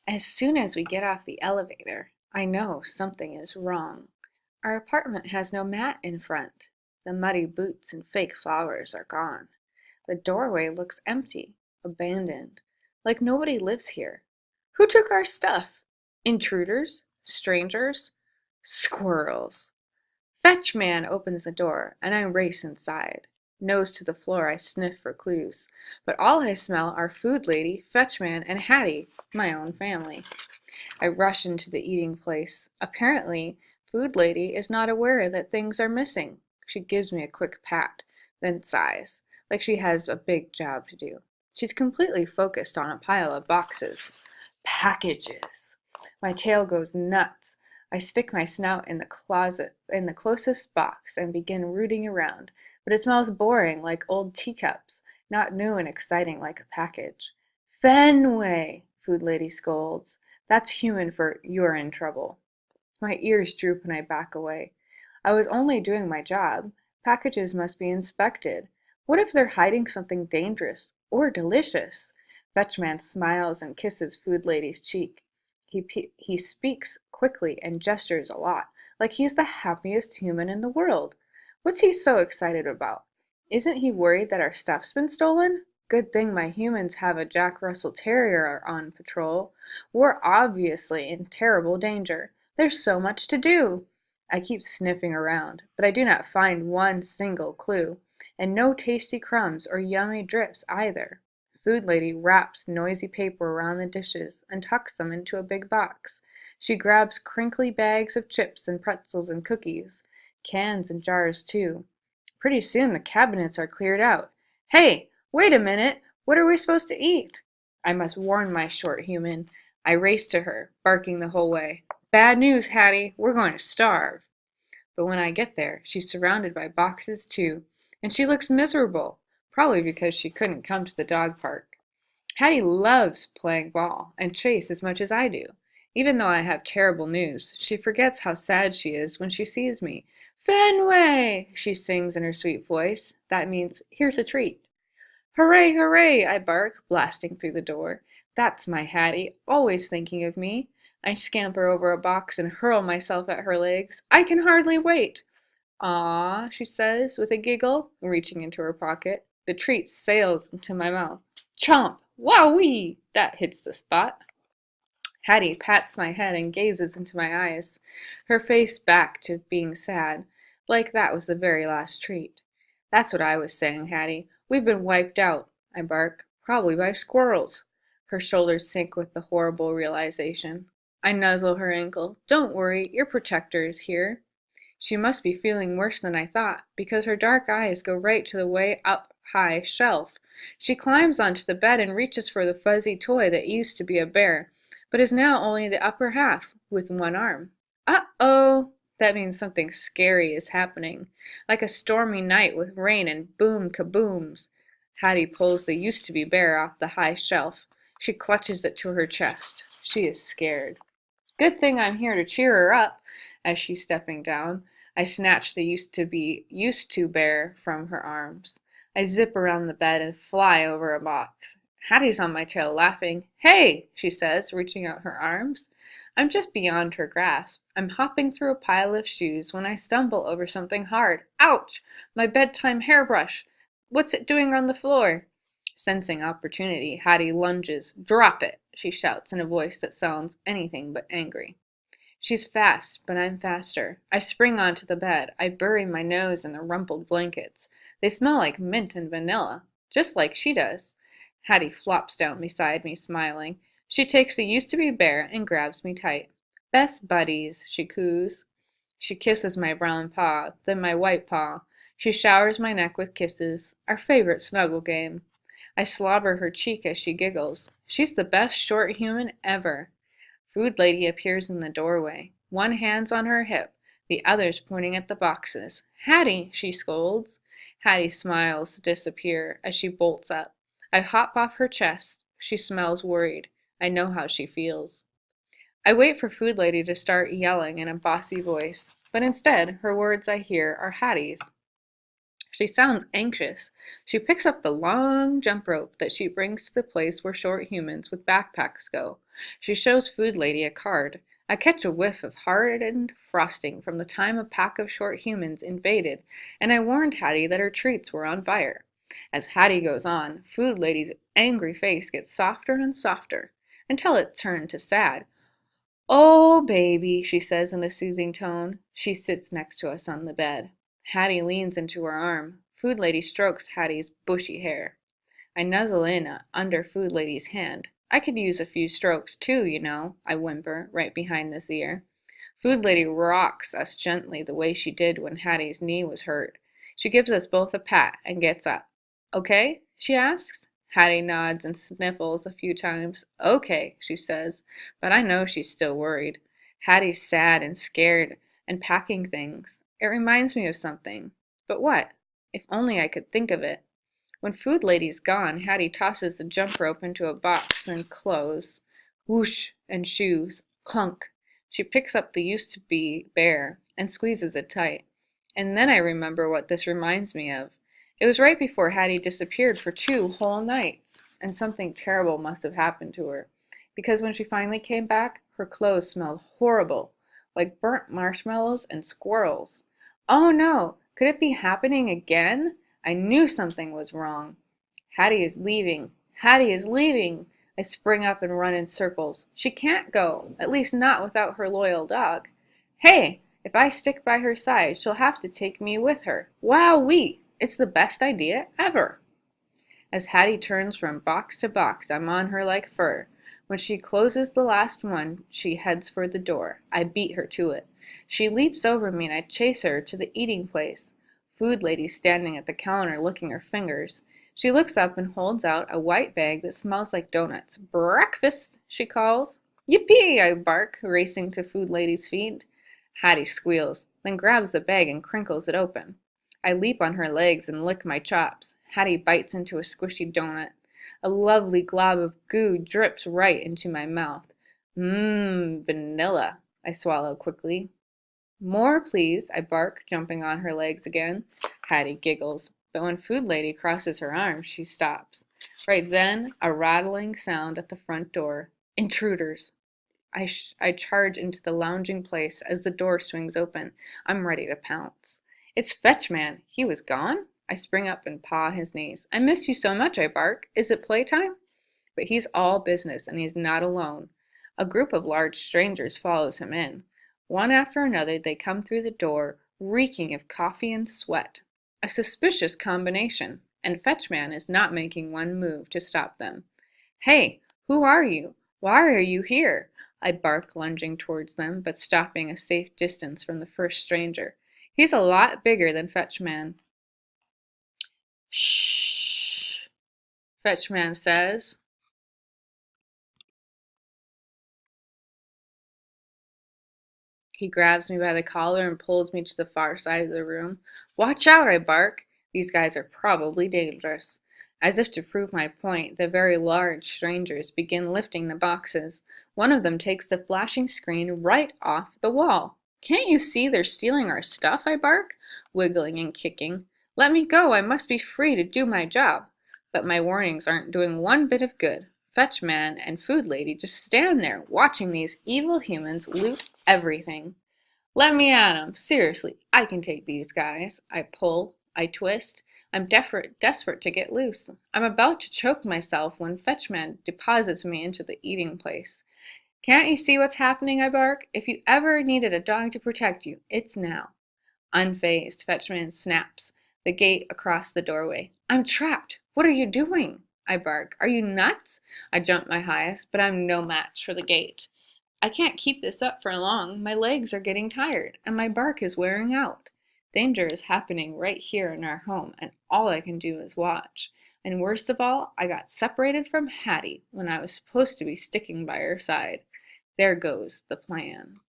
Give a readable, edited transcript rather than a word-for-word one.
As soon as we get off the elevator, I know something is wrong. Our apartment has no mat in front. The muddy boots and fake flowers are gone. The doorway looks empty, abandoned, like nobody lives here. Who took our stuff? Intruders? Strangers? Squirrels. Fetch man opens the door, and I race inside. Nose to the floor, I sniff for clues. But all I smell are Food Lady, Fetch man, and Hattie, my own family. I rush into the eating place. Apparently, Food Lady is not aware that things are missing. She gives me a quick pat, then sighs, like she has a big job to do. She's completely focused on a pile of boxes. Packages. My tail goes nuts. I stick my snout in the closet in the closest box and begin rooting around, but it smells boring like old teacups, not new and exciting like a package. Fenway, Food Lady scolds. That's human for "you're in trouble." My ears droop and I back away. I was only doing my job. Packages must be inspected. What if they're hiding something dangerous or delicious? Fetchman smiles and kisses Food Lady's cheek. He speaks quickly and gestures a lot, like he's the happiest human in the world. What's he so excited about? Isn't he worried that our stuff's been stolen? Good thing my humans have a Jack Russell Terrier on patrol. We're obviously in terrible danger. There's so much to do. I keep sniffing around, but I do not find one single clue, and no tasty crumbs or yummy drips either. Food Lady wraps noisy paper around the dishes and tucks them into a big box. She grabs crinkly bags of chips and pretzels and cookies, cans and jars too. Pretty soon the cabinets are cleared out. Hey, wait a minute! What are we supposed to eat? I must warn my short human. I race to her, barking the whole way. Bad news, Hattie. We're going to starve. But when I get there, she's surrounded by boxes too, and she looks miserable, probably because she couldn't come to the dog park. Hattie loves playing ball and chase as much as I do. Even though I have terrible news, she forgets how sad she is when she sees me. Fenway! She sings in her sweet voice. That means, here's a treat. Hooray, hooray! I bark, blasting through the door. That's my Hattie, always thinking of me. I scamper over a box and hurl myself at her legs. I can hardly wait. "Ah," she says with a giggle, reaching into her pocket. The treat sails into my mouth. Chomp! Wowee! That hits the spot. Hattie pats my head and gazes into my eyes, her face back to being sad, like that was the very last treat. That's what I was saying, Hattie. We've been wiped out, I bark, probably by squirrels. Her shoulders sink with the horrible realization. I nuzzle her ankle. Don't worry, your protector is here. She must be feeling worse than I thought, because her dark eyes go right to the way up high shelf. She climbs onto the bed and reaches for the fuzzy toy that used to be a bear, but is now only the upper half, with one arm. Uh-oh! That means something scary is happening, like a stormy night with rain and boom kabooms. Hattie pulls the used-to-be bear off the high shelf. She clutches it to her chest. She is scared. Good thing I'm here to cheer her up. As she's stepping down, I snatch the used to bear from her arms. I zip around the bed and fly over a box. Hattie's on my tail laughing. Hey, she says, reaching out her arms. I'm just beyond her grasp. I'm hopping through a pile of shoes when I stumble over something hard. Ouch! My bedtime hairbrush! What's it doing on the floor? Sensing opportunity, Hattie lunges. Drop it, she shouts in a voice that sounds anything but angry. She's fast, but I'm faster. I spring onto the bed. I bury my nose in the rumpled blankets. They smell like mint and vanilla, just like she does. Hattie flops down beside me, smiling. She takes the used-to-be bear and grabs me tight. Best buddies, she coos. She kisses my brown paw, then my white paw. She showers my neck with kisses, our favorite snuggle game. I slobber her cheek as she giggles. She's the best short human ever. Food Lady appears in the doorway. One hand's on her hip, the other's pointing at the boxes. Hattie, she scolds. Hattie smiles to disappear as she bolts up. I hop off her chest. She smells worried. I know how she feels. I wait for Food Lady to start yelling in a bossy voice, but instead her words I hear are Hattie's. She sounds anxious. She picks up the long jump rope that she brings to the place where short humans with backpacks go. She shows Food Lady a card. I catch a whiff of hardened frosting from the time a pack of short humans invaded, and I warned Hattie that her treats were on fire. As Hattie goes on, Food Lady's angry face gets softer and softer, until it turned to sad. "Oh, baby," she says in a soothing tone. She sits next to us on the bed. Hattie leans into her arm. Food Lady strokes Hattie's bushy hair. I nuzzle in under Food Lady's hand. "I could use a few strokes too, you know," I whimper, right behind this ear. Food Lady rocks us gently the way she did when Hattie's knee was hurt. She gives us both a pat and gets up. "Okay?" she asks. Hattie nods and sniffles a few times. "Okay," she says, but I know she's still worried. Hattie's sad and scared and packing things. It reminds me of something. But what? If only I could think of it. When Food Lady's gone, Hattie tosses the jump rope into a box and clothes. Whoosh! And shoes. Clunk! She picks up the used-to-be bear and squeezes it tight. And then I remember what this reminds me of. It was right before Hattie disappeared for 2 whole nights, and something terrible must have happened to her. Because when she finally came back, her clothes smelled horrible, like burnt marshmallows and squirrels. Oh no! Could it be happening again? I knew something was wrong. Hattie is leaving. Hattie is leaving. I spring up and run in circles. She can't go, at least not without her loyal dog. Hey, if I stick by her side, she'll have to take me with her. Wowee! It's the best idea ever. As Hattie turns from box to box, I'm on her like fur. When she closes the last one, she heads for the door. I beat her to it. She leaps over me and I chase her to the eating place. Food Lady standing at the counter licking her fingers. She looks up and holds out a white bag that smells like donuts. "Breakfast," she calls. "Yippee!" I bark, racing to Food Lady's feet. Hattie squeals, then grabs the bag and crinkles it open. I leap on her legs and lick my chops. Hattie bites into a squishy donut. A lovely glob of goo drips right into my mouth. Vanilla. I swallow quickly. "More, please," I bark, jumping on her legs again. Hattie giggles, but when Food Lady crosses her arms, she stops. Right then, a rattling sound at the front door. Intruders. I charge into the lounging place as the door swings open. I'm ready to pounce. It's Fetchman. He was gone? I spring up and paw his knees. "I miss you so much," I bark. "Is it playtime?" But he's all business, and he's not alone. A group of large strangers follows him in. One after another they come through the door, reeking of coffee and sweat. A suspicious combination, and Fetchman is not making one move to stop them. "Hey, who are you? Why are you here?" I bark, lunging towards them, but stopping a safe distance from the first stranger. He's a lot bigger than Fetchman. "Shh," Fetchman says. He grabs me by the collar and pulls me to the far side of the room. "Watch out," I bark. These guys are probably dangerous. As if to prove my point, the very large strangers begin lifting the boxes. One of them takes the flashing screen right off the wall. "Can't you see they're stealing our stuff?" I bark, wiggling and kicking. "Let me go. I must be free to do my job." But my warnings aren't doing one bit of good. Fetchman and Food Lady just stand there, watching these evil humans loot everything. "Let me at 'em. Seriously, I can take these guys." I pull, I twist. I'm desperate to get loose. I'm about to choke myself when Fetchman deposits me into the eating place. "Can't you see what's happening?" I bark. "If you ever needed a dog to protect you, it's now." Unfazed, Fetchman snaps the gate across the doorway. "I'm trapped. What are you doing?" I bark. "Are you nuts?" I jump my highest, but I'm no match for the gate. I can't keep this up for long. My legs are getting tired, and my bark is wearing out. Danger is happening right here in our home, and all I can do is watch. And worst of all, I got separated from Hattie when I was supposed to be sticking by her side. There goes the plan.